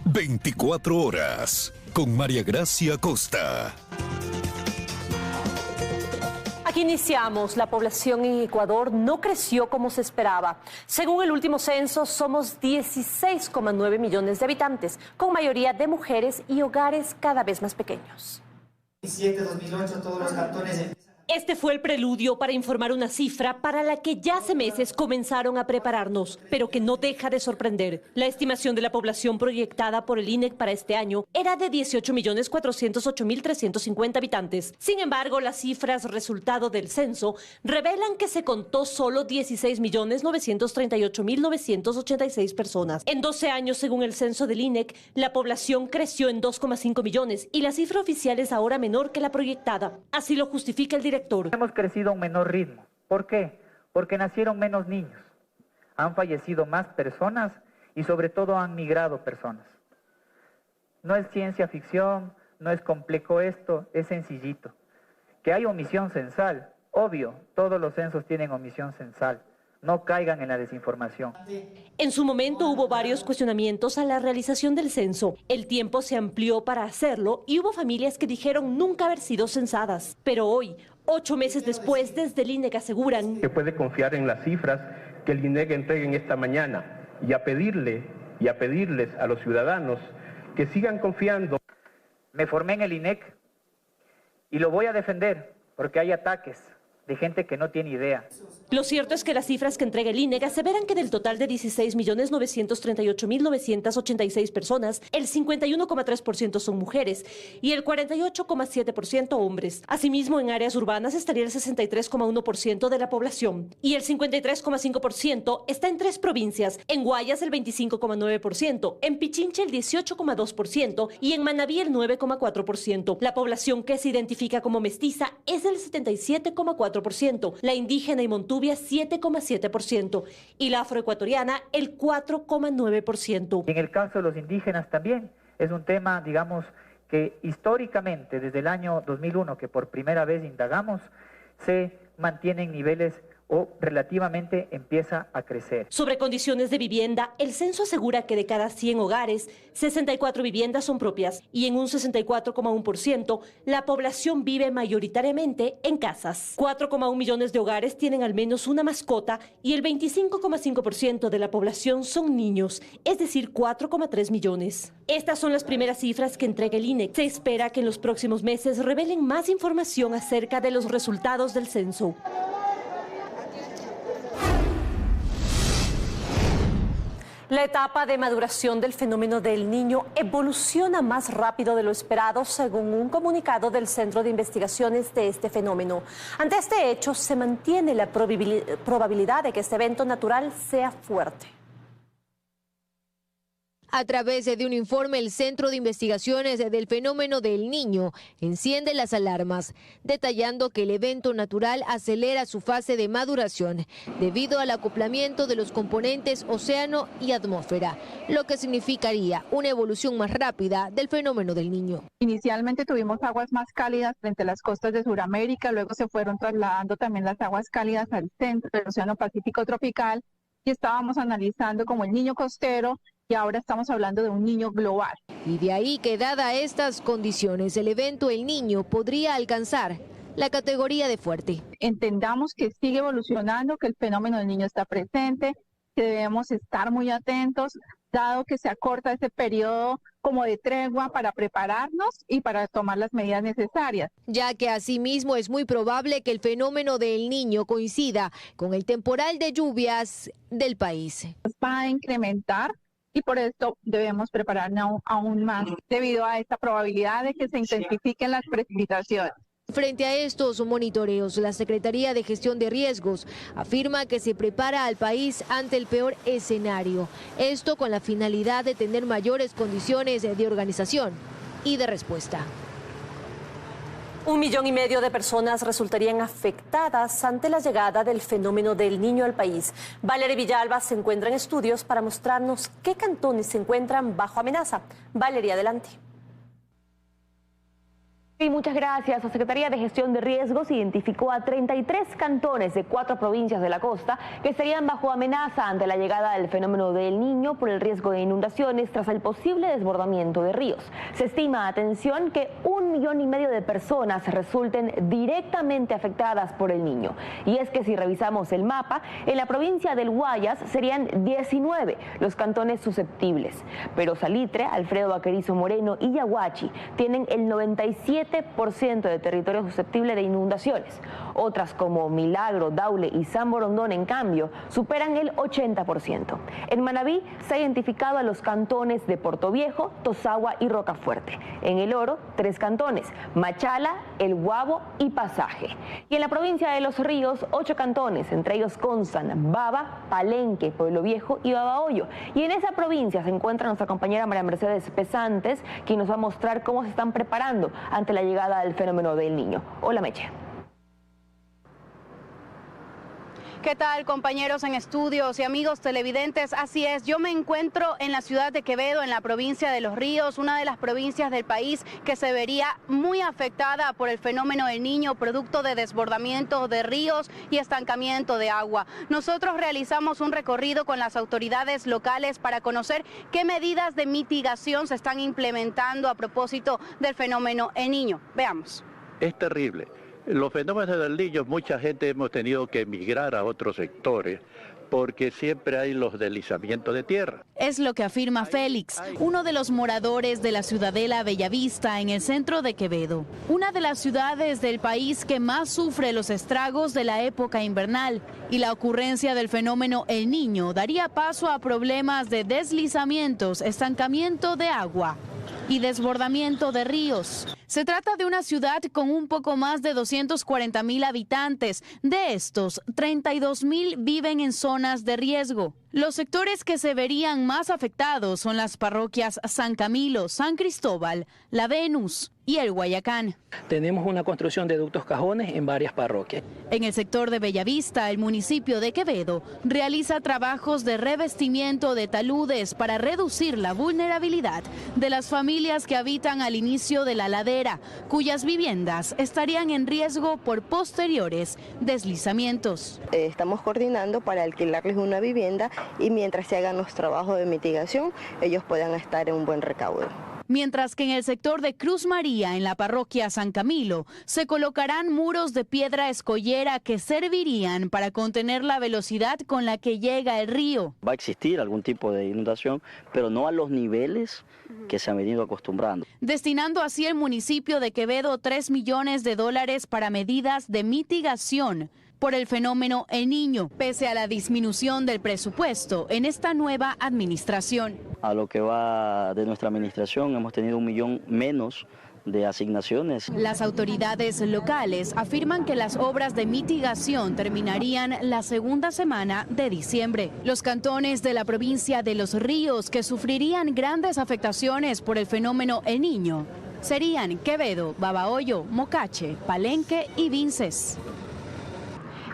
24 horas con María Gracia Costa. Aquí iniciamos. La población en Ecuador no creció como se esperaba. Según el último censo, somos 16,9 millones de habitantes, con mayoría de mujeres y hogares cada vez más pequeños. 2007-2008 todos los cantones... Este fue el preludio para informar una cifra para la que ya hace meses comenzaron a prepararnos, pero que no deja de sorprender. La estimación de la población proyectada por el INEC para este año era de 18.408.350 habitantes. Sin embargo, las cifras resultado del censo revelan que se contó solo 16.938.986 personas. En 12 años, según el censo del INEC, la población creció en 2,5 millones y la cifra oficial es ahora menor que la proyectada. Así lo justifica el director. Hemos crecido a un menor ritmo. ¿Por qué? Porque nacieron menos niños, han fallecido más personas y sobre todo han migrado personas. No es ciencia ficción, no es complejo esto, es sencillito. Que hay omisión censal, obvio, todos los censos tienen omisión censal. No caigan en la desinformación. En su momento hubo varios cuestionamientos a la realización del censo. El tiempo se amplió para hacerlo y hubo familias que dijeron nunca haber sido censadas. Pero hoy, 8 meses después, desde el INEC aseguran que puede confiar en las cifras que el INEC entregue en esta mañana y a pedirles a los ciudadanos que sigan confiando. Me formé en el INEC y lo voy a defender porque hay ataques de gente que no tiene idea. Lo cierto es que las cifras que entrega el INEC aseveran que del total de 16.938.986 personas, el 51,3% son mujeres y el 48,7% hombres. Asimismo, en áreas urbanas estaría el 63,1% de la población y el 53,5% está en 3 provincias, en Guayas el 25,9%, en Pichincha el 18,2% y en Manabí el 9,4%. La población que se identifica como mestiza es el 77,4%. La indígena y montubia 7,7% y la afroecuatoriana el 4,9%. En el caso de los indígenas también es un tema, digamos, que históricamente desde el año 2001 que por primera vez indagamos, se mantienen niveles o relativamente empieza a crecer. Sobre condiciones de vivienda, el censo asegura que de cada 100 hogares, 64 viviendas son propias y en un 64,1% la población vive mayoritariamente en casas. 4,1 millones de hogares tienen al menos una mascota y el 25,5% de la población son niños, es decir, 4,3 millones. Estas son las primeras cifras que entrega el INEC. Se espera que en los próximos meses revelen más información acerca de los resultados del censo. La etapa de maduración del fenómeno del Niño evoluciona más rápido de lo esperado, según un comunicado del Centro de Investigaciones de este fenómeno. Ante este hecho, se mantiene la probabilidad de que este evento natural sea fuerte. A través de un informe, el Centro de Investigaciones del Fenómeno del Niño enciende las alarmas, detallando que el evento natural acelera su fase de maduración debido al acoplamiento de los componentes océano y atmósfera, lo que significaría una evolución más rápida del fenómeno del Niño. Inicialmente tuvimos aguas más cálidas frente a las costas de Sudamérica, luego se fueron trasladando también las aguas cálidas al centro del Océano Pacífico tropical y estábamos analizando como el niño costero, y ahora estamos hablando de un niño global. Y de ahí que, dada estas condiciones, el evento El Niño podría alcanzar la categoría de fuerte. Entendamos que sigue evolucionando, que el fenómeno del Niño está presente, que debemos estar muy atentos, dado que se acorta ese periodo como de tregua para prepararnos y para tomar las medidas necesarias. Ya que asimismo es muy probable que el fenómeno del Niño coincida con el temporal de lluvias del país. Va a incrementar y por esto debemos prepararnos aún más debido a esta probabilidad de que se intensifiquen las precipitaciones. Frente a estos monitoreos, la Secretaría de Gestión de Riesgos afirma que se prepara al país ante el peor escenario. Esto con la finalidad de tener mayores condiciones de organización y de respuesta. 1,5 millones de personas resultarían afectadas ante la llegada del fenómeno del Niño al país. Valeria Villalba se encuentra en estudios para mostrarnos qué cantones se encuentran bajo amenaza. Valeria, adelante. Y muchas gracias. La Secretaría de Gestión de Riesgos identificó a 33 cantones de 4 provincias de la costa que estarían bajo amenaza ante la llegada del fenómeno del Niño por el riesgo de inundaciones tras el posible desbordamiento de ríos. Se estima, atención, que 1,5 millones de personas resulten directamente afectadas por el Niño. Y es que si revisamos el mapa, en la provincia del Guayas serían 19 los cantones susceptibles. Pero Salitre, Alfredo Vaquerizo Moreno y Yaguachi tienen el 97% de territorio susceptible de inundaciones. Otras como Milagro, Daule y San Borondón, en cambio, superan el 80%. En Manabí se ha identificado a los cantones de Portoviejo, Tosagua y Rocafuerte. En El Oro, 3 cantones: Machala, El Guabo y Pasaje. Y en la provincia de Los Ríos, 8 cantones, entre ellos constan Baba, Palenque, Pueblo Viejo y Babahoyo. Y en esa provincia se encuentra nuestra compañera María Mercedes Pesantes, quien nos va a mostrar cómo se están preparando ante la llegada del fenómeno del Niño. Hola, Meche. ¿Qué tal, compañeros en estudios y amigos televidentes? Así es, yo me encuentro en la ciudad de Quevedo, en la provincia de Los Ríos, una de las provincias del país que se vería muy afectada por el fenómeno del Niño, producto de desbordamiento de ríos y estancamiento de agua. Nosotros realizamos un recorrido con las autoridades locales para conocer qué medidas de mitigación se están implementando a propósito del fenómeno El Niño. Veamos. Es terrible. Los fenómenos del Niño, mucha gente hemos tenido que emigrar a otros sectores porque siempre hay los deslizamientos de tierra. Es lo que afirma Félix, uno de los moradores de la Ciudadela Bellavista en el centro de Quevedo, una de las ciudades del país que más sufre los estragos de la época invernal, y la ocurrencia del fenómeno El Niño daría paso a problemas de deslizamientos, estancamiento de agua y desbordamiento de ríos. Se trata de una ciudad con un poco más de 240,000 habitantes. De estos, 32,000 viven en zonas de riesgo. Los sectores que se verían más afectados son las parroquias San Camilo, San Cristóbal, La Venus y El Guayacán. Tenemos una construcción de ductos cajones en varias parroquias. En el sector de Bellavista, el municipio de Quevedo realiza trabajos de revestimiento de taludes para reducir la vulnerabilidad de las familias que habitan al inicio de la ladera, cuyas viviendas estarían en riesgo por posteriores deslizamientos. Estamos coordinando para alquilarles una vivienda y mientras se hagan los trabajos de mitigación, ellos puedan estar en un buen recaudo. Mientras que en el sector de Cruz María, en la parroquia San Camilo, se colocarán muros de piedra escollera que servirían para contener la velocidad con la que llega el río. Va a existir algún tipo de inundación, pero no a los niveles que se han venido acostumbrando. Destinando así el municipio de Quevedo $3 millones para medidas de mitigación por el fenómeno El Niño, pese a la disminución del presupuesto en esta nueva administración. A lo que va de nuestra administración hemos tenido 1 millón menos de asignaciones. Las autoridades locales afirman que las obras de mitigación terminarían la segunda semana de diciembre. Los cantones de la provincia de Los Ríos que sufrirían grandes afectaciones por el fenómeno El Niño serían Quevedo, Babahoyo, Mocache, Palenque y Vinces.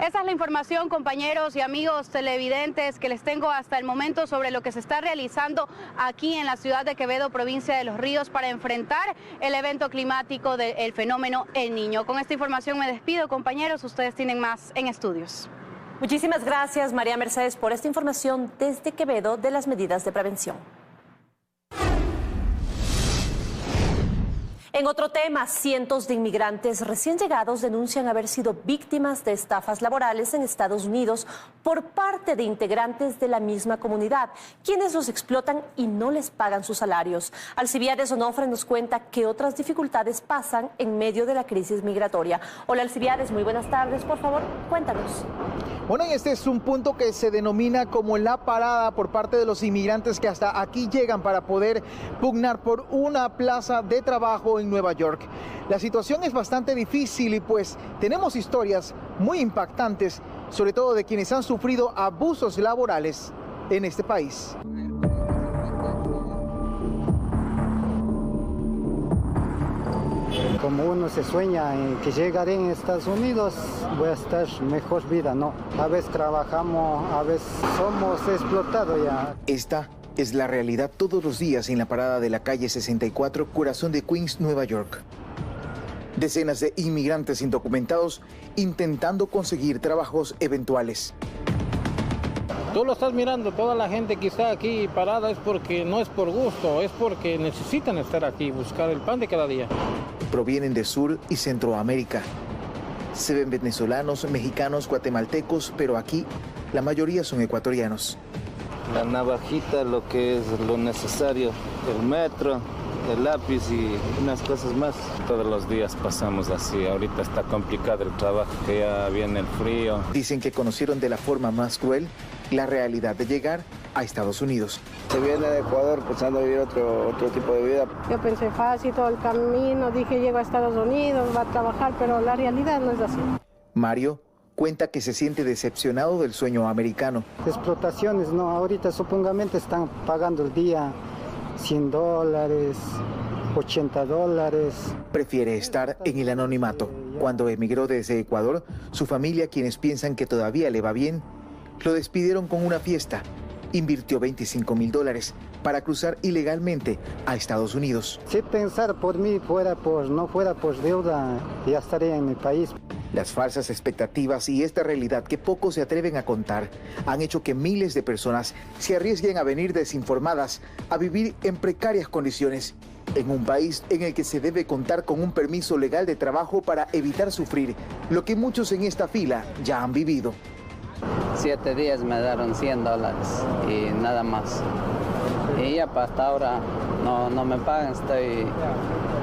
Esa es la información, compañeros y amigos televidentes, que les tengo hasta el momento sobre lo que se está realizando aquí en la ciudad de Quevedo, provincia de Los Ríos, para enfrentar el evento climático del fenómeno El Niño. Con esta información me despido, compañeros. Ustedes tienen más en estudios. Muchísimas gracias, María Mercedes, por esta información desde Quevedo de las medidas de prevención. En otro tema, cientos de inmigrantes recién llegados denuncian haber sido víctimas de estafas laborales en Estados Unidos por parte de integrantes de la misma comunidad, quienes los explotan y no les pagan sus salarios. Alcibiades Onofre nos cuenta qué otras dificultades pasan en medio de la crisis migratoria. Hola, Alcibiades, muy buenas tardes, por favor, cuéntanos. Bueno, este es un punto que se denomina como la parada por parte de los inmigrantes que hasta aquí llegan para poder pugnar por una plaza de trabajo en Nueva York. La situación es bastante difícil y pues tenemos historias muy impactantes, sobre todo de quienes han sufrido abusos laborales en este país. Como uno se sueña en que llegaré en Estados Unidos, voy a estar mejor vida, ¿no? A veces trabajamos, a veces somos explotados ya. Esta es la realidad todos los días en la parada de la calle 64, corazón de Queens, Nueva York. Decenas de inmigrantes indocumentados intentando conseguir trabajos eventuales. Tú lo estás mirando, toda la gente que está aquí parada es porque no es por gusto, es porque necesitan estar aquí, buscar el pan de cada día. Provienen de Sur y Centroamérica. Se ven venezolanos, mexicanos, guatemaltecos, pero aquí la mayoría son ecuatorianos. La navajita, lo que es lo necesario, el metro, el lápiz y unas cosas más. Todos los días pasamos así, ahorita está complicado el trabajo, que ya viene el frío. Dicen que conocieron de la forma más cruel la realidad de llegar a Estados Unidos. Se viene de Ecuador pensando vivir otro tipo de vida. Yo pensé fácil todo el camino, dije llego a Estados Unidos, va a trabajar, pero la realidad no es así. Mario cuenta que se siente decepcionado del sueño americano. Explotaciones, no, ahorita supongamente están pagando el día $100, $80. Prefiere estar en el anonimato. Cuando emigró desde Ecuador, su familia, quienes piensan que todavía le va bien, lo despidieron con una fiesta. Invirtió $25,000 para cruzar ilegalmente a Estados Unidos. Si pensar por mí no fuera por deuda, ya estaría en mi país. Las falsas expectativas y esta realidad que pocos se atreven a contar han hecho que miles de personas se arriesguen a venir desinformadas, a vivir en precarias condiciones, en un país en el que se debe contar con un permiso legal de trabajo para evitar sufrir lo que muchos en esta fila ya han vivido. 7 días me dieron $100 y nada más. Y ya hasta ahora no me pagan, estoy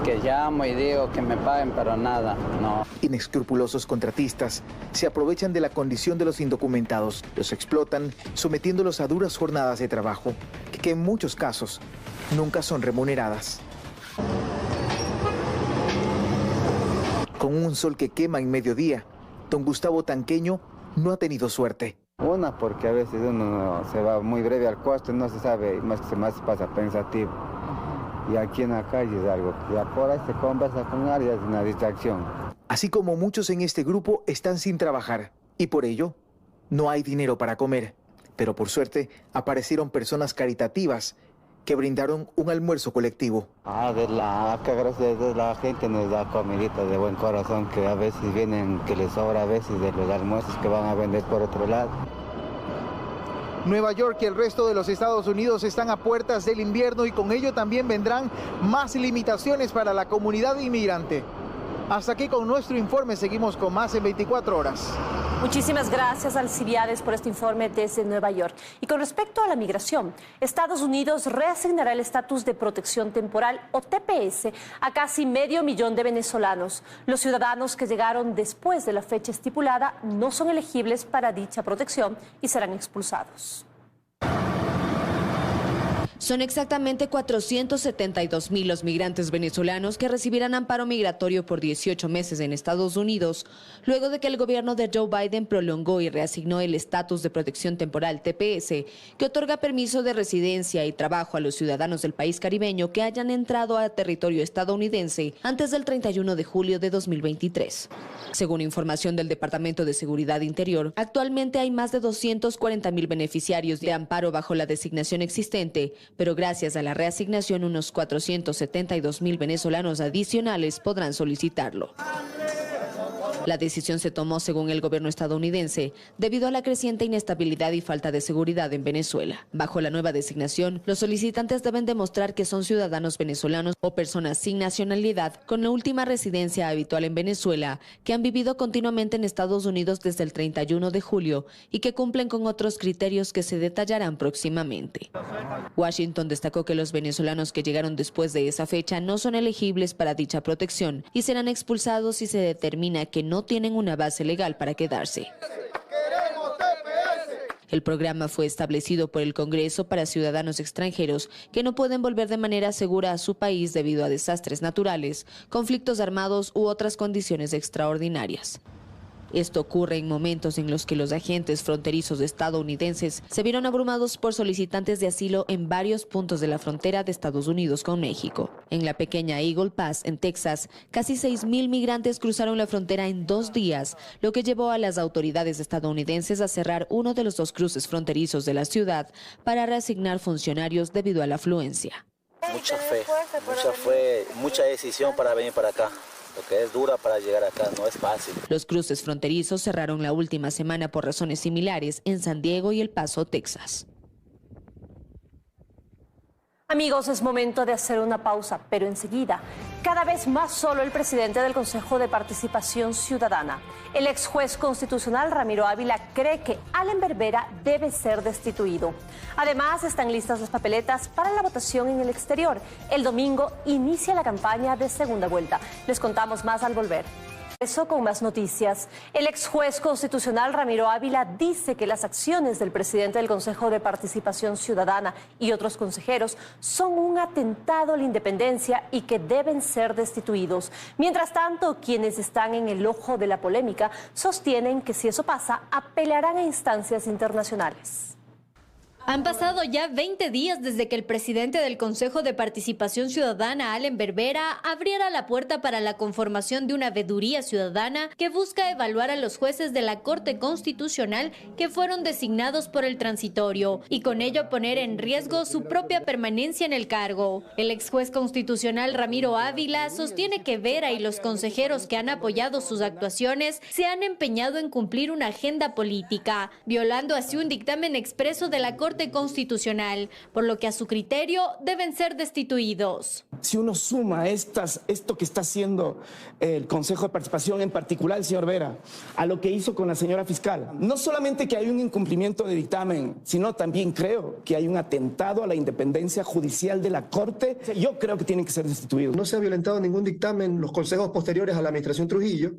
que llamo y digo que me paguen, pero nada, no. Inescrupulosos contratistas se aprovechan de la condición de los indocumentados, los explotan, sometiéndolos a duras jornadas de trabajo, que en muchos casos nunca son remuneradas. Con un sol que quema en mediodía, don Gustavo Tanqueño no ha tenido suerte. Una, porque a veces uno se va muy breve al costo, no se sabe, más pasa pensativo. Y aquí en la calle es algo que ya por ahí se conversa con alguien, es una distracción. Así como muchos en este grupo están sin trabajar y por ello no hay dinero para comer. Pero por suerte aparecieron personas caritativas que brindaron un almuerzo colectivo. Acá gracias a la gente nos da comidita de buen corazón, que a veces vienen, que les sobra a veces de los almuerzos que van a vender por otro lado. Nueva York y el resto de los Estados Unidos están a puertas del invierno y con ello también vendrán más limitaciones para la comunidad inmigrante. Hasta aquí con nuestro informe, seguimos con más en 24 horas. Muchísimas gracias, Alcibiades, por este informe desde Nueva York. Y con respecto a la migración, Estados Unidos reasignará el estatus de protección temporal, o TPS, a casi 500,000 de venezolanos. Los ciudadanos que llegaron después de la fecha estipulada no son elegibles para dicha protección y serán expulsados. Son exactamente 472,000 los migrantes venezolanos que recibirán amparo migratorio por 18 meses en Estados Unidos, luego de que el gobierno de Joe Biden prolongó y reasignó el estatus de protección temporal TPS, que otorga permiso de residencia y trabajo a los ciudadanos del país caribeño que hayan entrado a territorio estadounidense antes del 31 de julio de 2023. Según información del Departamento de Seguridad Interior, actualmente hay más de 240,000 beneficiarios de amparo bajo la designación existente, pero gracias a la reasignación unos 472,000 venezolanos adicionales podrán solicitarlo. La decisión se tomó, según el gobierno estadounidense, debido a la creciente inestabilidad y falta de seguridad en Venezuela. Bajo la nueva designación, los solicitantes deben demostrar que son ciudadanos venezolanos o personas sin nacionalidad con la última residencia habitual en Venezuela, que han vivido continuamente en Estados Unidos desde el 31 de julio y que cumplen con otros criterios que se detallarán próximamente. Washington destacó que los venezolanos que llegaron después de esa fecha no son elegibles para dicha protección y serán expulsados si se determina que no tienen una base legal para quedarse. El programa fue establecido por el Congreso para ciudadanos extranjeros que no pueden volver de manera segura a su país debido a desastres naturales, conflictos armados u otras condiciones extraordinarias. Esto ocurre en momentos en los que los agentes fronterizos estadounidenses se vieron abrumados por solicitantes de asilo en varios puntos de la frontera de Estados Unidos con México. En la pequeña Eagle Pass, en Texas, casi 6,000 migrantes cruzaron la frontera en 2 días, lo que llevó a las autoridades estadounidenses a cerrar uno de los 2 cruces fronterizos de la ciudad para reasignar funcionarios debido a la afluencia. Mucha fe, mucha decisión para venir para acá. porque es dura para llegar acá, no es fácil. Los cruces fronterizos cerraron la última semana por razones similares en San Diego y El Paso, Texas. Amigos, es momento de hacer una pausa, pero enseguida, cada vez más solo el presidente del Consejo de Participación Ciudadana. El ex juez constitucional Ramiro Ávila cree que Allen Berbera debe ser destituido. Además, están listas las papeletas para la votación en el exterior. El domingo inicia la campaña de segunda vuelta. Les contamos más al volver. Eso con más noticias. El ex juez constitucional Ramiro Ávila dice que las acciones del presidente del Consejo de Participación Ciudadana y otros consejeros son un atentado a la independencia y que deben ser destituidos. Mientras tanto, quienes están en el ojo de la polémica sostienen que si eso pasa, apelarán a instancias internacionales. Han pasado ya 20 días desde que el presidente del Consejo de Participación Ciudadana, Allen Berbera, abriera la puerta para la conformación de una veeduría ciudadana que busca evaluar a los jueces de la Corte Constitucional que fueron designados por el transitorio y con ello poner en riesgo su propia permanencia en el cargo. El ex juez constitucional Ramiro Ávila sostiene que Vera y los consejeros que han apoyado sus actuaciones se han empeñado en cumplir una agenda política, violando así un dictamen expreso de la Corte Constitucional, por lo que a su criterio deben ser destituidos. Si uno suma esto que está haciendo el Consejo de Participación, en particular el señor Vera, a lo que hizo con la señora fiscal, no solamente que hay un incumplimiento de dictamen, sino también creo que hay un atentado a la independencia judicial de la Corte. Yo creo que tienen que ser destituidos. No se ha violentado ningún dictamen. Los consejos posteriores a la administración Trujillo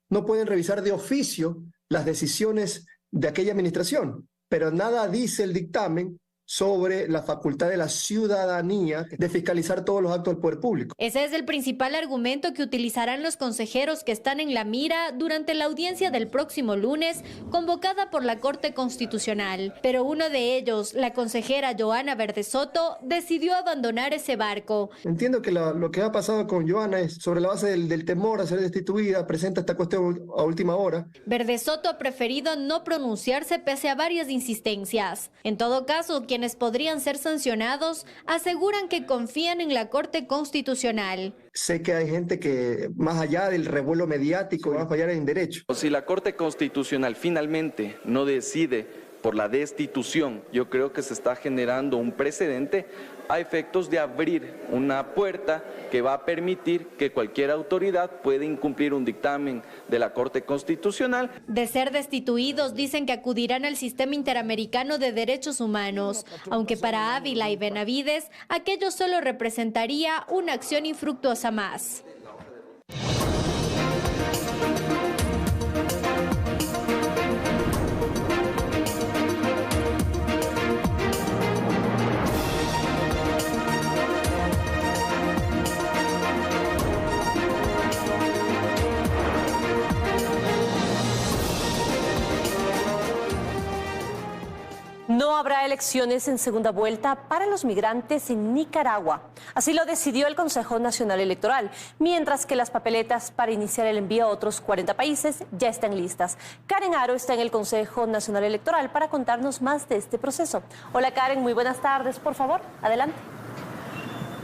no pueden revisar de oficio las decisiones de aquella administración. Pero nada dice el dictamen sobre la facultad de la ciudadanía de fiscalizar todos los actos del poder público. Ese es el principal argumento que utilizarán los consejeros que están en la mira durante la audiencia del próximo lunes, convocada por la Corte Constitucional. Pero uno de ellos, la consejera Johanna Verde Soto, decidió abandonar ese barco. Entiendo que lo que ha pasado con Johanna es sobre la base del temor a ser destituida, presenta esta cuestión a última hora. Verde Soto ha preferido no pronunciarse pese a varias insistencias. En todo caso, quienes podrían ser sancionados aseguran que confían en la Corte Constitucional. Sé que hay gente que, más allá del revuelo mediático, va a fallar en derecho. Si la Corte Constitucional finalmente no decide por la destitución, yo creo que se está generando un precedente a efectos de abrir una puerta que va a permitir que cualquier autoridad pueda incumplir un dictamen de la Corte Constitucional. De ser destituidos, dicen que acudirán al Sistema Interamericano de Derechos Humanos, aunque para Ávila y Benavides aquello solo representaría una acción infructuosa más. No habrá elecciones en segunda vuelta para los migrantes en Nicaragua. Así lo decidió el Consejo Nacional Electoral, mientras que las papeletas para iniciar el envío a otros 40 países ya están listas. Karen Aro está en el Consejo Nacional Electoral para contarnos más de este proceso. Hola Karen, muy buenas tardes. Por favor, adelante.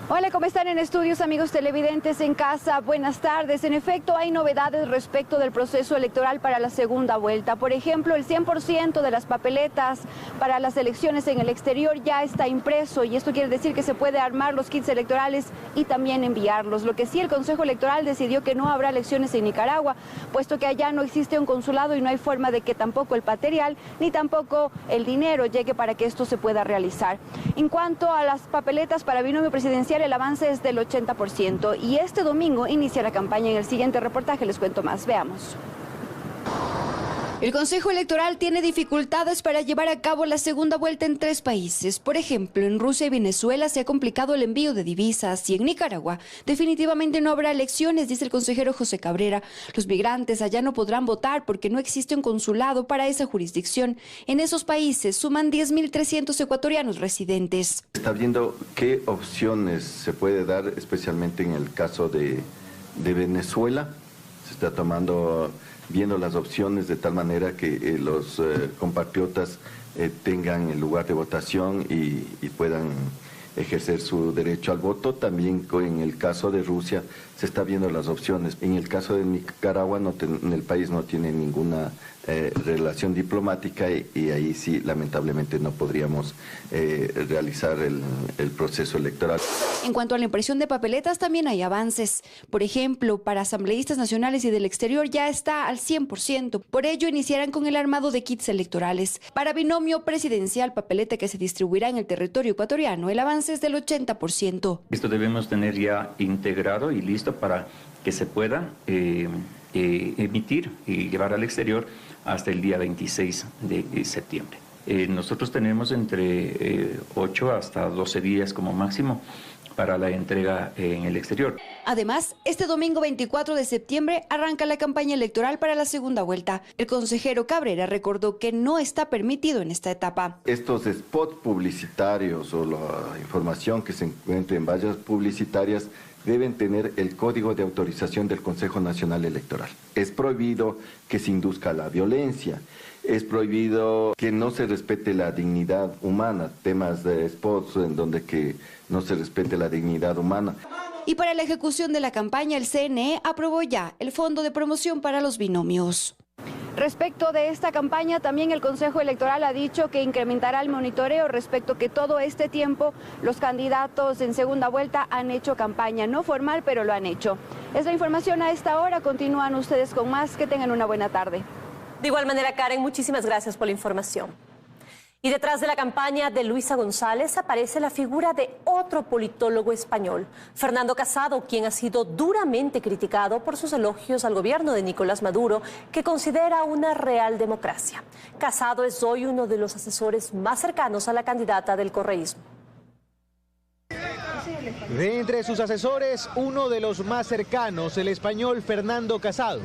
Hola, ¿cómo están en estudios, amigos televidentes en casa? Buenas tardes. En efecto, hay novedades respecto del proceso electoral para la segunda vuelta. Por ejemplo, el 100% de las papeletas para las elecciones en el exterior ya está impreso y esto quiere decir que se puede armar los kits electorales y también enviarlos. Lo que sí, el Consejo Electoral decidió que no habrá elecciones en Nicaragua, puesto que allá no existe un consulado y no hay forma de que tampoco el material ni tampoco el dinero llegue para que esto se pueda realizar. En cuanto a las papeletas para binomio presidencial, el avance es del 80% y este domingo inicia la campaña. En el siguiente reportaje les cuento más. Veamos. El Consejo Electoral tiene dificultades para llevar a cabo la segunda vuelta en 3 países. Por ejemplo, en Rusia y Venezuela se ha complicado el envío de divisas y en Nicaragua definitivamente no habrá elecciones, dice el consejero José Cabrera. Los migrantes allá no podrán votar porque no existe un consulado para esa jurisdicción. En esos países suman 10.300 ecuatorianos residentes. Está viendo qué opciones se puede dar, especialmente en el caso de Venezuela. Se está viendo las opciones de tal manera que los compatriotas tengan el lugar de votación y puedan ejercer su derecho al voto. También en el caso de Rusia se está viendo las opciones. En el caso de Nicaragua el país no tiene ninguna relación diplomática y ahí sí lamentablemente no podríamos realizar el proceso electoral. En cuanto a la impresión de papeletas, también hay avances. Por ejemplo, para asambleístas nacionales y del exterior ya está al 100%. Por ello, iniciarán con el armado de kits electorales. Para binomio presidencial, papeleta que se distribuirá en el territorio ecuatoriano, el avance es del 80%. Esto debemos tener ya integrado y listo para que se pueda emitir y llevar al exterior hasta el día 26 de septiembre. Nosotros tenemos entre 8 hasta 12 días como máximo para la entrega en el exterior. Además, este domingo 24 de septiembre arranca la campaña electoral para la segunda vuelta. El consejero Cabrera recordó que no está permitido en esta etapa. Estos spots publicitarios o la información que se encuentre en vallas publicitarias deben tener el código de autorización del Consejo Nacional Electoral. Es prohibido que se induzca a la violencia, es prohibido que no se respete la dignidad humana, temas de spots en donde que no se respete la dignidad humana. Y para la ejecución de la campaña, el CNE aprobó ya el Fondo de Promoción para los Binomios. Respecto de esta campaña, también el Consejo Electoral ha dicho que incrementará el monitoreo respecto que todo este tiempo los candidatos en segunda vuelta han hecho campaña, no formal, pero lo han hecho. Es la información a esta hora, continúan ustedes con más, que tengan una buena tarde. De igual manera, Karen, muchísimas gracias por la información. Y detrás de la campaña de Luisa González aparece la figura de otro politólogo español, Fernando Casado, quien ha sido duramente criticado por sus elogios al gobierno de Nicolás Maduro, que considera una real democracia. Casado es hoy uno de los asesores más cercanos a la candidata del correísmo. De entre sus asesores, uno de los más cercanos, el español Fernando Casado,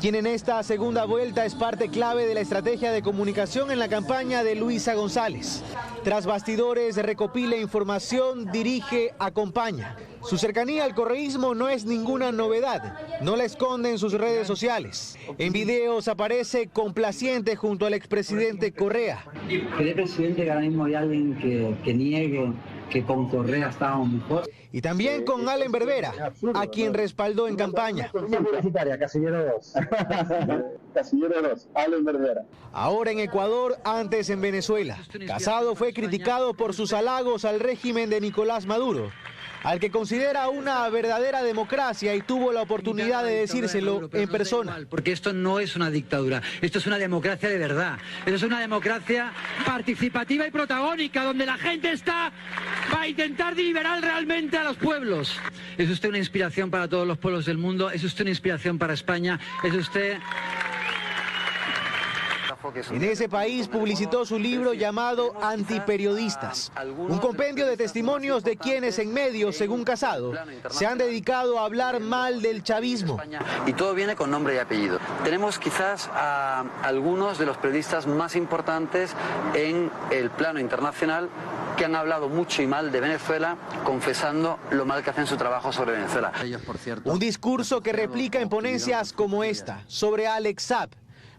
quien en esta segunda vuelta es parte clave de la estrategia de comunicación en la campaña de Luisa González. Tras bastidores, recopila información, dirige, acompaña. Su cercanía al correísmo no es ninguna novedad, no la esconde en sus redes sociales. En videos aparece complaciente junto al expresidente Correa. ¿Cree, presidente, que ahora mismo hay alguien que niegue que con Correa estábamos mejor? Y también con Allen Berbera, a quien respaldó en campaña. Casillero 2. Casillero 2, Allen Berbera. Ahora en Ecuador, antes en Venezuela. Casado fue criticado por sus halagos al régimen de Nicolás Maduro, al que considera una verdadera democracia, y tuvo la oportunidad de decírselo en persona. Porque esto no es una dictadura, esto es una democracia de verdad. Esto es una democracia participativa y protagónica, donde la gente va a intentar liberar realmente a los pueblos. Es usted una inspiración para todos los pueblos del mundo, es usted una inspiración para España, es usted... En ese país publicitó su libro llamado Antiperiodistas, un compendio de testimonios de quienes en medios, según Casado, se han dedicado a hablar mal del chavismo. Y todo viene con nombre y apellido. Tenemos quizás a algunos de los periodistas más importantes en el plano internacional que han hablado mucho y mal de Venezuela, confesando lo mal que hacen su trabajo sobre Venezuela. Un discurso que replica en ponencias como esta, sobre Alex Saab,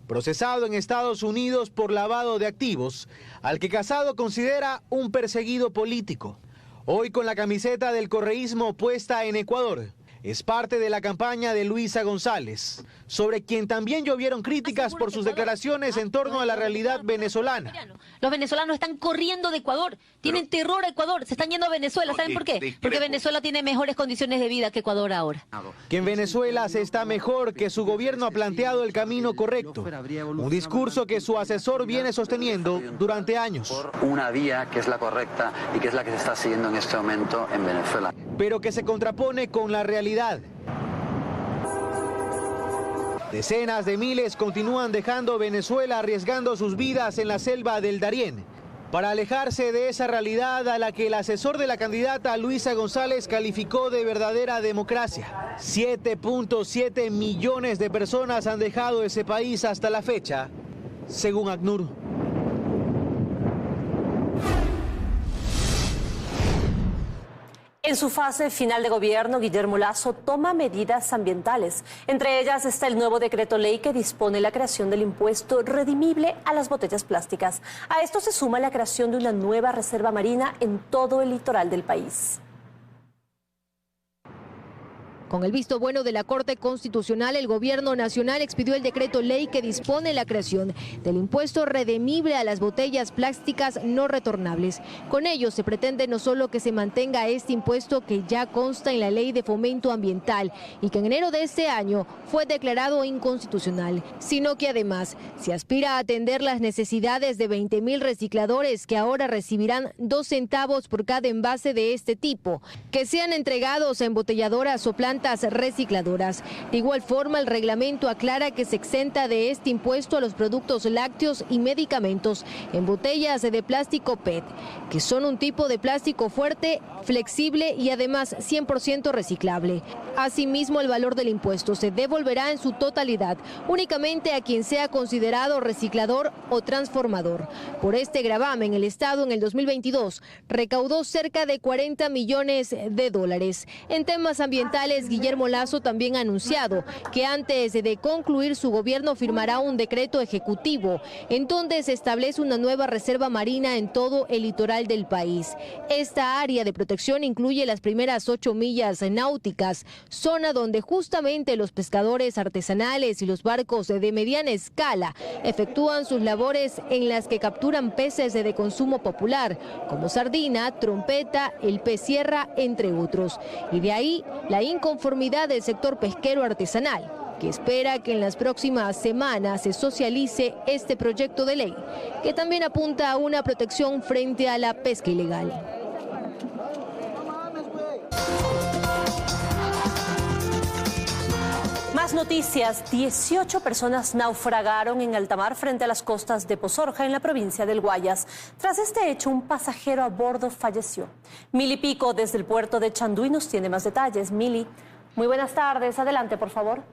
procesado en Estados Unidos por lavado de activos, al que Casado considera un perseguido político. Hoy con la camiseta del correísmo puesta en Ecuador, es parte de la campaña de Luisa González, sobre quien también llovieron críticas por sus declaraciones en torno a la realidad venezolana. Los venezolanos están corriendo de Ecuador, tienen terror a Ecuador, se están yendo a Venezuela. ¿Saben por qué? Porque Venezuela tiene mejores condiciones de vida que Ecuador ahora. Que en Venezuela se está mejor, que su gobierno ha planteado el camino correcto. Un discurso que su asesor viene sosteniendo durante años. Una vía que es la correcta y que es la que se está siguiendo en este momento en Venezuela. Pero que se contrapone con la realidad. Decenas de miles continúan dejando Venezuela, arriesgando sus vidas en la selva del Darién, para alejarse de esa realidad a la que el asesor de la candidata Luisa González calificó de verdadera democracia. 7.7 millones de personas han dejado ese país hasta la fecha, según ACNUR. En su fase final de gobierno, Guillermo Lasso toma medidas ambientales. Entre ellas está el nuevo decreto ley que dispone la creación del impuesto redimible a las botellas plásticas. A esto se suma la creación de una nueva reserva marina en todo el litoral del país. Con el visto bueno de la Corte Constitucional, el Gobierno Nacional expidió el decreto ley que dispone la creación del impuesto redimible a las botellas plásticas no retornables. Con ello se pretende no solo que se mantenga este impuesto que ya consta en la Ley de Fomento Ambiental y que en enero de este año fue declarado inconstitucional, sino que además se aspira a atender las necesidades de 20.000 recicladores que ahora recibirán 2 centavos por cada envase de este tipo, que sean entregados a embotelladoras o plantas recicladoras. De igual forma, el reglamento aclara que se exenta de este impuesto a los productos lácteos y medicamentos en botellas de plástico PET, que son un tipo de plástico fuerte, flexible y además 100% reciclable. Asimismo, el valor del impuesto se devolverá en su totalidad únicamente a quien sea considerado reciclador o transformador. Por este gravamen, el Estado en el 2022 recaudó cerca de 40 millones de dólares. En temas ambientales, Guillermo Lasso también ha anunciado que antes de concluir su gobierno firmará un decreto ejecutivo en donde se establece una nueva reserva marina en todo el litoral del país. Esta área de protección incluye las primeras 8 millas náuticas, zona donde justamente los pescadores artesanales y los barcos de mediana escala efectúan sus labores en las que capturan peces de consumo popular, como sardina, trompeta, el pez sierra, entre otros. Y de ahí la inconformidad del sector pesquero artesanal, que espera que en las próximas semanas se socialice este proyecto de ley, que también apunta a una protección frente a la pesca ilegal. Más noticias. 18 personas naufragaron en alta mar frente a las costas de Pozorja, en la provincia del Guayas. Tras este hecho, un pasajero a bordo falleció. Mili Pico, desde el puerto de Chanduy, nos tiene más detalles. Mili, muy buenas tardes. Adelante, por favor.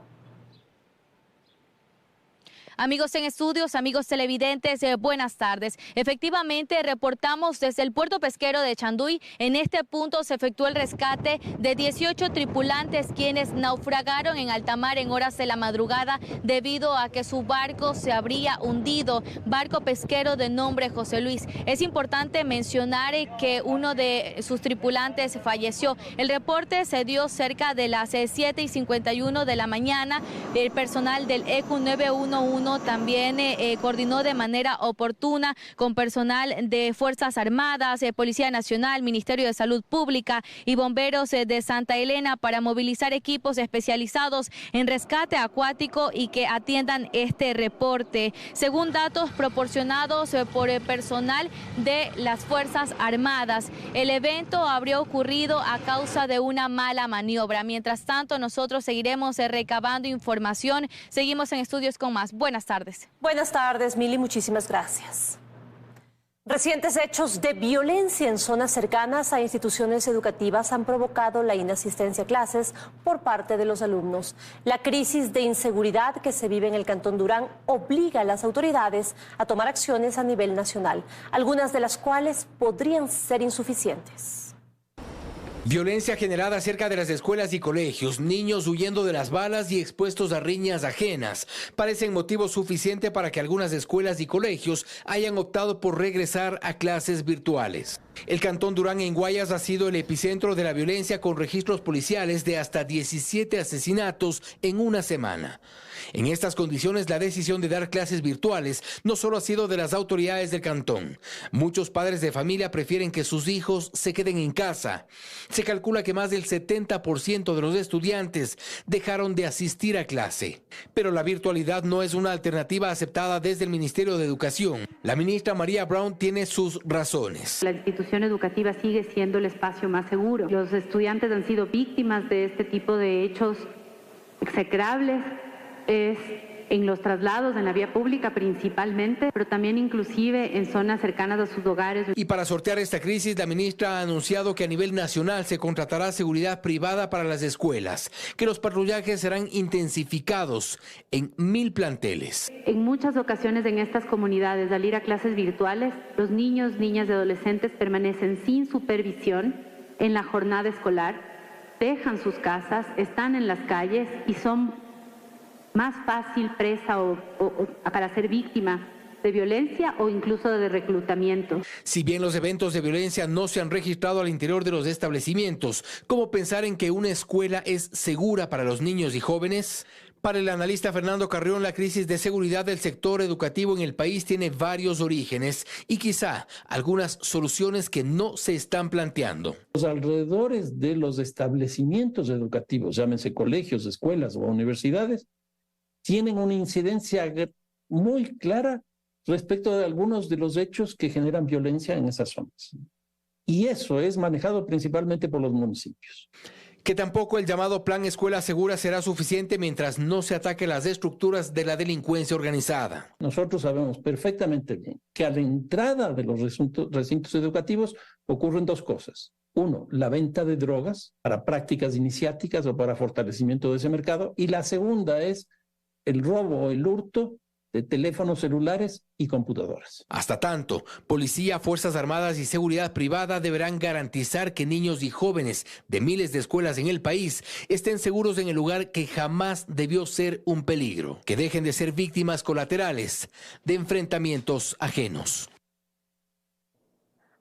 Amigos en estudios, amigos televidentes, buenas tardes. Efectivamente, reportamos desde el puerto pesquero de Chanduy. En este punto se efectuó el rescate de 18 tripulantes quienes naufragaron en alta mar en horas de la madrugada debido a que su barco se habría hundido, barco pesquero de nombre José Luis. Es importante mencionar que uno de sus tripulantes falleció. El reporte se dio cerca de las 7:51 de la mañana. El personal del ECU 911 también coordinó de manera oportuna con personal de Fuerzas Armadas, Policía Nacional, Ministerio de Salud Pública y bomberos de Santa Elena para movilizar equipos especializados en rescate acuático y que atiendan este reporte. Según datos proporcionados por el personal de las Fuerzas Armadas, el evento habría ocurrido a causa de una mala maniobra. Mientras tanto, nosotros seguiremos recabando información. Seguimos en estudios con más. Buenas tardes. Buenas tardes, Mili, muchísimas gracias. Recientes hechos de violencia en zonas cercanas a instituciones educativas han provocado la inasistencia a clases por parte de los alumnos. La crisis de inseguridad que se vive en el Cantón Durán obliga a las autoridades a tomar acciones a nivel nacional, algunas de las cuales podrían ser insuficientes. Violencia generada cerca de las escuelas y colegios, niños huyendo de las balas y expuestos a riñas ajenas, parecen motivo suficiente para que algunas escuelas y colegios hayan optado por regresar a clases virtuales. El Cantón Durán en Guayas ha sido el epicentro de la violencia con registros policiales de hasta 17 asesinatos en una semana. En estas condiciones, la decisión de dar clases virtuales no solo ha sido de las autoridades del cantón. Muchos padres de familia prefieren que sus hijos se queden en casa. Se calcula que más del 70% de los estudiantes dejaron de asistir a clase. Pero la virtualidad no es una alternativa aceptada desde el Ministerio de Educación. La ministra María Brown tiene sus razones. La institución educativa sigue siendo el espacio más seguro. Los estudiantes han sido víctimas de este tipo de hechos execrables. Es en los traslados en la vía pública principalmente, pero también inclusive en zonas cercanas a sus hogares. Y para sortear esta crisis, la ministra ha anunciado que a nivel nacional se contratará seguridad privada para las escuelas, que los patrullajes serán intensificados en 1.000 planteles. En muchas ocasiones en estas comunidades, al ir a clases virtuales, los niños, niñas y adolescentes permanecen sin supervisión en la jornada escolar, dejan sus casas, están en las calles y son más fácil presa o para ser víctima de violencia o incluso de reclutamiento. Si bien los eventos de violencia no se han registrado al interior de los establecimientos, ¿cómo pensar en que una escuela es segura para los niños y jóvenes? Para el analista Fernando Carrión, la crisis de seguridad del sector educativo en el país tiene varios orígenes y quizá algunas soluciones que no se están planteando. Los alrededores de los establecimientos educativos, llámense colegios, escuelas o universidades, tienen una incidencia muy clara respecto de algunos de los hechos que generan violencia en esas zonas. Y eso es manejado principalmente por los municipios. Que tampoco el llamado Plan Escuela Segura será suficiente mientras no se ataque las estructuras de la delincuencia organizada. Nosotros sabemos perfectamente bien que a la entrada de los recintos educativos ocurren dos cosas. Uno, la venta de drogas para prácticas iniciáticas o para fortalecimiento de ese mercado. Y la segunda es el robo o el hurto de teléfonos celulares y computadoras. Hasta tanto, policía, fuerzas armadas y seguridad privada deberán garantizar que niños y jóvenes de miles de escuelas en el país estén seguros en el lugar que jamás debió ser un peligro, que dejen de ser víctimas colaterales de enfrentamientos ajenos.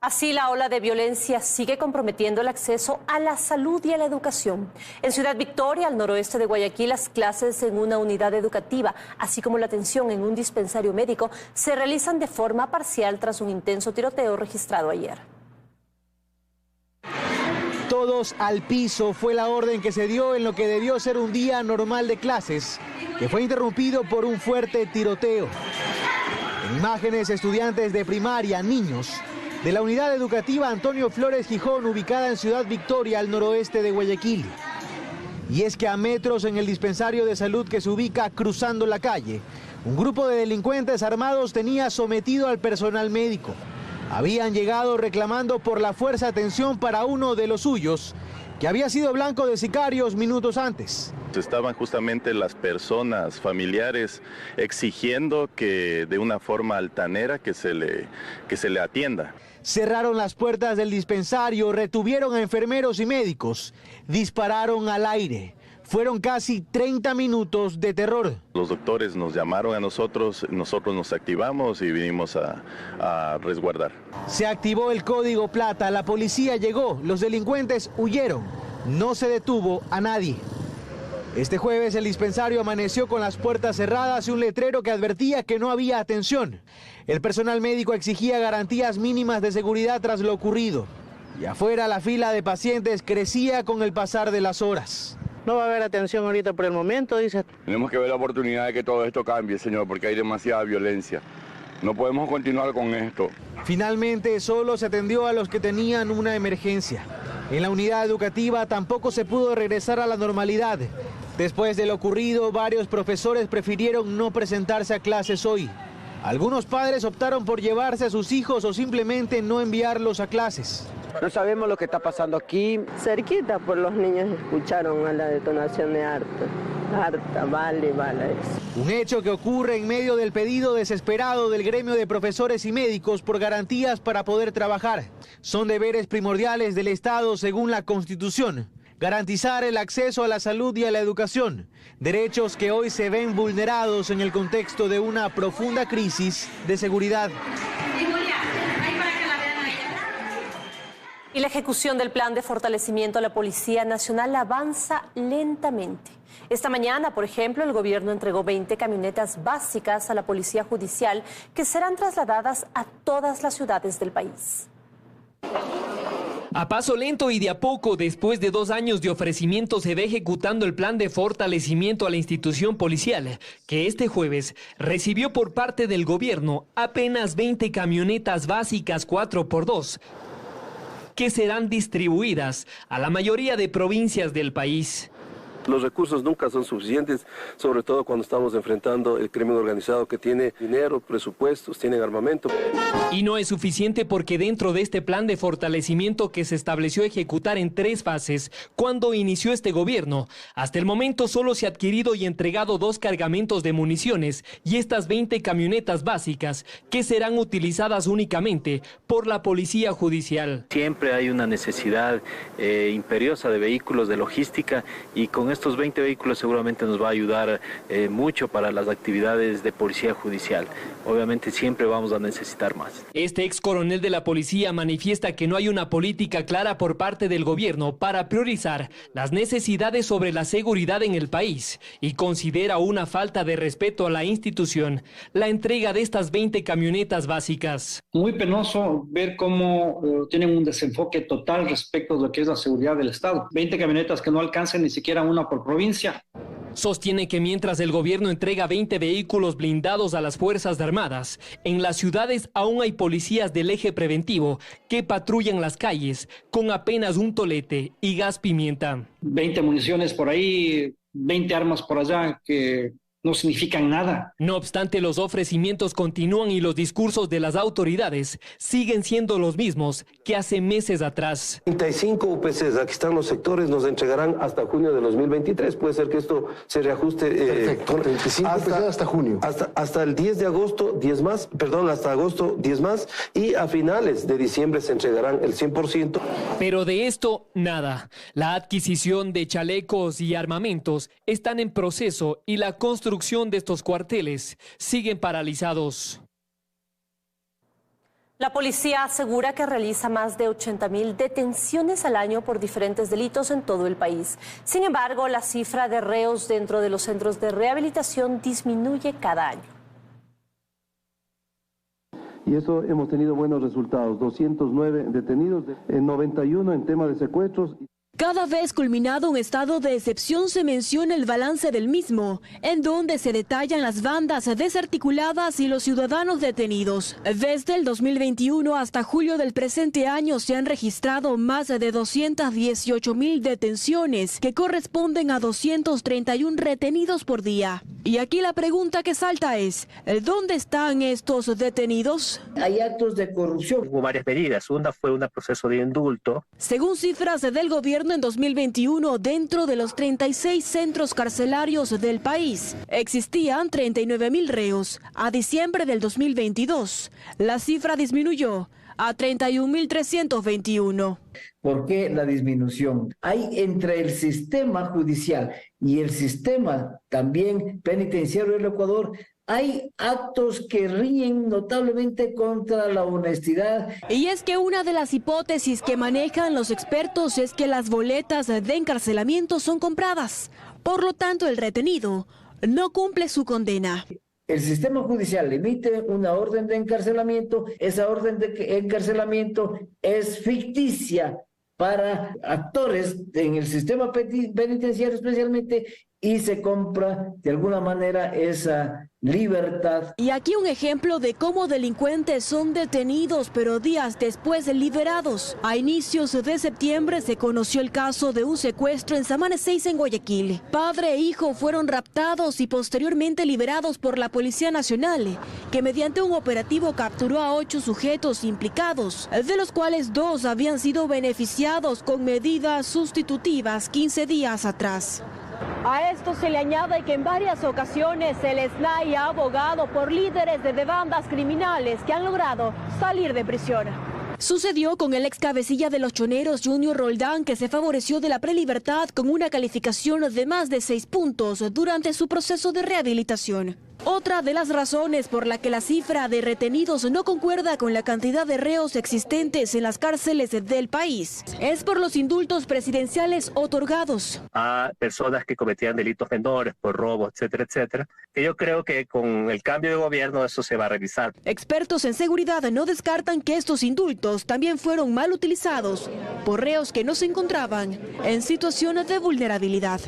Así, la ola de violencia sigue comprometiendo el acceso a la salud y a la educación. En Ciudad Victoria, al noroeste de Guayaquil, las clases en una unidad educativa, así como la atención en un dispensario médico, se realizan de forma parcial tras un intenso tiroteo registrado ayer. Todos al piso fue la orden que se dio en lo que debió ser un día normal de clases, que fue interrumpido por un fuerte tiroteo. En imágenes, estudiantes de primaria, niños, de la unidad educativa Antonio Flores Gijón, ubicada en Ciudad Victoria, al noroeste de Guayaquil. Y es que a metros en el dispensario de salud que se ubica cruzando la calle, un grupo de delincuentes armados tenía sometido al personal médico. Habían llegado reclamando por la fuerza de atención para uno de los suyos, que había sido blanco de sicarios minutos antes. Estaban justamente las personas familiares exigiendo que de una forma altanera que se le atienda. Cerraron las puertas del dispensario, retuvieron a enfermeros y médicos, dispararon al aire. Fueron casi 30 minutos de terror. Los doctores nos llamaron a nosotros nos activamos y vinimos a resguardar. Se activó el código plata, la policía llegó, los delincuentes huyeron. No se detuvo a nadie. Este jueves el dispensario amaneció con las puertas cerradas y un letrero que advertía que no había atención. El personal médico exigía garantías mínimas de seguridad tras lo ocurrido. Y afuera la fila de pacientes crecía con el pasar de las horas. No va a haber atención ahorita por el momento, dice. Tenemos que ver la oportunidad de que todo esto cambie, señor, porque hay demasiada violencia. No podemos continuar con esto. Finalmente solo se atendió a los que tenían una emergencia. En la unidad educativa tampoco se pudo regresar a la normalidad. Después de lo ocurrido, varios profesores prefirieron no presentarse a clases hoy. Algunos padres optaron por llevarse a sus hijos o simplemente no enviarlos a clases. No sabemos lo que está pasando aquí. Cerquita, por los niños escucharon a la detonación de harta, vale. Un hecho que ocurre en medio del pedido desesperado del gremio de profesores y médicos por garantías para poder trabajar. Son deberes primordiales del Estado según la Constitución. Garantizar el acceso a la salud y a la educación, derechos que hoy se ven vulnerados en el contexto de una profunda crisis de seguridad. Y la ejecución del plan de fortalecimiento a la Policía Nacional avanza lentamente. Esta mañana, por ejemplo, el gobierno entregó 20 camionetas básicas a la Policía Judicial que serán trasladadas a todas las ciudades del país. A paso lento y de a poco, después de 2 años de ofrecimiento, se va ejecutando el plan de fortalecimiento a la institución policial, que este jueves recibió por parte del gobierno apenas 20 camionetas básicas 4x2, que serán distribuidas a la mayoría de provincias del país. Los recursos nunca son suficientes, sobre todo cuando estamos enfrentando el crimen organizado que tiene dinero, presupuestos, tiene armamento. Y no es suficiente porque dentro de este plan de fortalecimiento que se estableció ejecutar en 3 fases, cuando inició este gobierno, hasta el momento solo se ha adquirido y entregado 2 cargamentos de municiones y estas 20 camionetas básicas que serán utilizadas únicamente por la Policía Judicial. Siempre hay una necesidad imperiosa de vehículos, de logística, y con estos 20 vehículos seguramente nos va a ayudar mucho para las actividades de Policía Judicial. Obviamente siempre vamos a necesitar más. Este ex coronel de la policía manifiesta que no hay una política clara por parte del gobierno para priorizar las necesidades sobre la seguridad en el país y considera una falta de respeto a la institución la entrega de estas 20 camionetas básicas. Muy penoso ver cómo tienen un desenfoque total respecto de lo que es la seguridad del Estado. 20 camionetas que no alcanzan ni siquiera una por provincia. Sostiene que mientras el gobierno entrega 20 vehículos blindados a las Fuerzas Armadas, en las ciudades aún hay policías del eje preventivo que patrullan las calles con apenas un tolete y gas pimienta. 20 municiones por ahí, 20 armas por allá que no significan nada. No obstante, los ofrecimientos continúan y los discursos de las autoridades siguen siendo los mismos que hace meses atrás. 35 UPCs, aquí están los sectores, nos entregarán hasta junio de 2023. Puede ser que esto se reajuste. Perfecto, 35 UPCs hasta junio. Hasta el 10 de agosto, 10 más, hasta agosto, 10 más, y a finales de diciembre se entregarán el 100%. Pero de esto, nada. La adquisición de chalecos y armamentos están en proceso y la construcción de estos cuarteles siguen paralizados. La policía asegura que realiza más de 80.000 detenciones al año por diferentes delitos en todo el país. Sin embargo, la cifra de reos dentro de los centros de rehabilitación disminuye cada año. Y eso hemos tenido buenos resultados, 209 detenidos, 91 en tema de secuestros. Cada vez culminado un estado de excepción se menciona el balance del mismo, en donde se detallan las bandas desarticuladas y los ciudadanos detenidos. Desde el 2021 hasta julio del presente año se han registrado más de 218.000 detenciones, que corresponden a 231 retenidos por día. Y aquí la pregunta que salta es, ¿dónde están estos detenidos? Hay actos de corrupción. Hubo varias medidas. Una fue un proceso de indulto. Según cifras del gobierno, en 2021, dentro de los 36 centros carcelarios del país, existían 39.000 reos. A diciembre del 2022, la cifra disminuyó a 31.321. ¿Por qué la disminución? Hay entre el sistema judicial y el sistema también penitenciario del Ecuador, hay actos que riñen notablemente contra la honestidad. Y es que una de las hipótesis que manejan los expertos es que las boletas de encarcelamiento son compradas. Por lo tanto, el retenido no cumple su condena. El sistema judicial emite una orden de encarcelamiento, esa orden de encarcelamiento es ficticia para actores en el sistema penitenciario especialmente, y se compra de alguna manera esa libertad. Y aquí un ejemplo de cómo delincuentes son detenidos pero días después liberados. A inicios de septiembre se conoció el caso de un secuestro en Samaná 6 en Guayaquil. Padre e hijo fueron raptados y posteriormente liberados por la Policía Nacional, que mediante un operativo capturó a 8 sujetos implicados, de los cuales 2 habían sido beneficiados con medidas sustitutivas 15 días atrás. A esto se le añade que en varias ocasiones el SNAI ha abogado por líderes de bandas criminales que han logrado salir de prisión. Sucedió con el ex cabecilla de los choneros Junior Roldán, que se favoreció de la prelibertad con una calificación de más de 6 puntos durante su proceso de rehabilitación. Otra de las razones por la que la cifra de retenidos no concuerda con la cantidad de reos existentes en las cárceles del país es por los indultos presidenciales otorgados A personas que cometían delitos menores por robo, etcétera, etcétera. Que yo creo que con el cambio de gobierno eso se va a revisar. Expertos en seguridad no descartan que estos indultos también fueron mal utilizados por reos que no se encontraban en situaciones de vulnerabilidad.